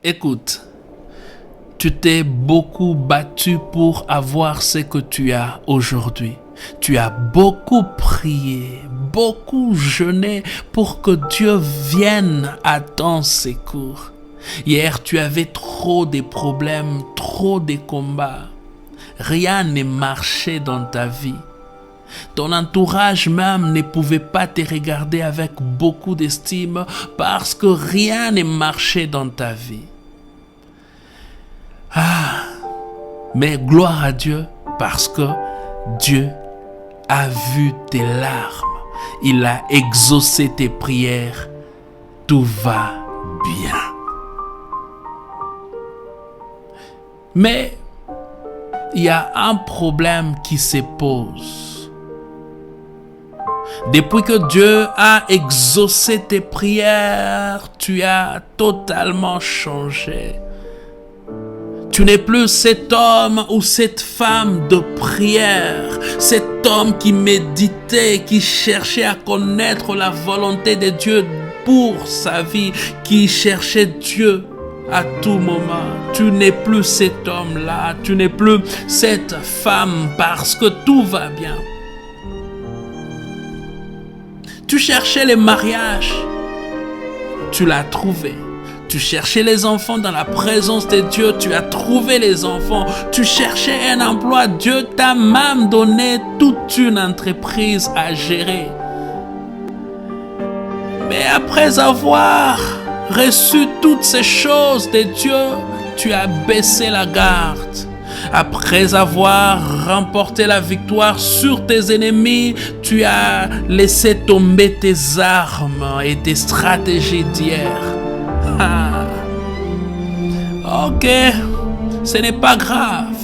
Écoute, tu t'es beaucoup battu pour avoir ce que tu as aujourd'hui. Tu as beaucoup prié, beaucoup jeûné pour que Dieu vienne à ton secours. Hier, tu avais trop de problèmes, trop de combats. Rien ne marchait dans ta vie. Ton entourage même ne pouvait pas te regarder avec beaucoup d'estime parce que rien ne marchait dans ta vie. Mais gloire à Dieu parce que Dieu a vu tes larmes. Il a exaucé tes prières. Tout va bien. Mais il y a un problème qui se pose. Depuis que Dieu a exaucé tes prières, tu as totalement changé. Tu n'es plus cet homme ou cette femme de prière, cet homme qui méditait, qui cherchait à connaître la volonté de Dieu pour sa vie, qui cherchait Dieu à tout moment. Tu n'es plus cet homme-là, tu n'es plus cette femme parce que tout va bien. Tu cherchais le mariage, tu l'as trouvé. Tu cherchais les enfants dans la présence de Dieu, tu as trouvé les enfants. Tu cherchais un emploi, Dieu t'a même donné toute une entreprise à gérer. Mais après avoir reçu toutes ces choses de Dieu, tu as baissé la garde. Après avoir remporté la victoire sur tes ennemis, tu as laissé tomber tes armes et tes stratégies d'hier. Ok, ce n'est pas grave,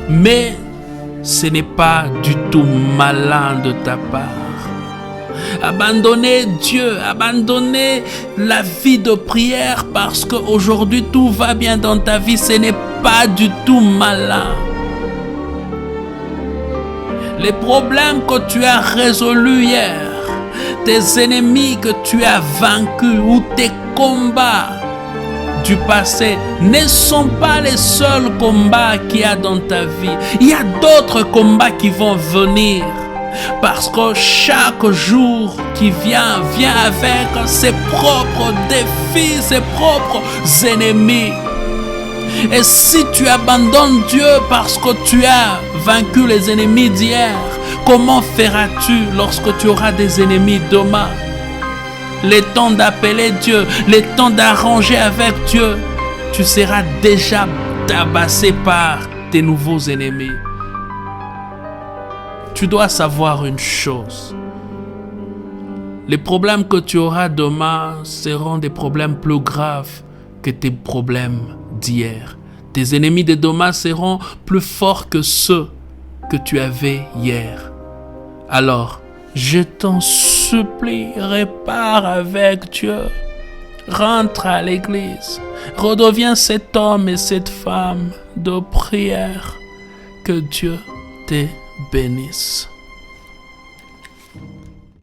mais ce n'est pas du tout malin de ta part. Abandonner Dieu, abandonner la vie de prière parce qu'aujourd'hui tout va bien dans ta vie, ce n'est pas du tout malin. Les problèmes que tu as résolus hier, tes ennemis que tu as vaincus ou tes combats du passé ne sont pas les seuls combats qu'il y a dans ta vie. Il y a d'autres combats qui vont venir parce que chaque jour qui vient avec ses propres défis, ses propres ennemis. Et si tu abandonnes Dieu parce que tu as vaincu les ennemis d'hier, comment feras-tu lorsque tu auras des ennemis demain? Le temps d'appeler Dieu, le temps d'arranger avec Dieu, tu seras déjà tabassé par tes nouveaux ennemis. Tu dois savoir une chose. Les problèmes que tu auras demain seront des problèmes plus graves que tes problèmes d'hier. Tes ennemis de demain seront plus forts que ceux que tu avais hier. Alors, je t'en supplie, répare avec Dieu. Rentre à l'église. Redeviens cet homme et cette femme de prière. Que Dieu te bénisse.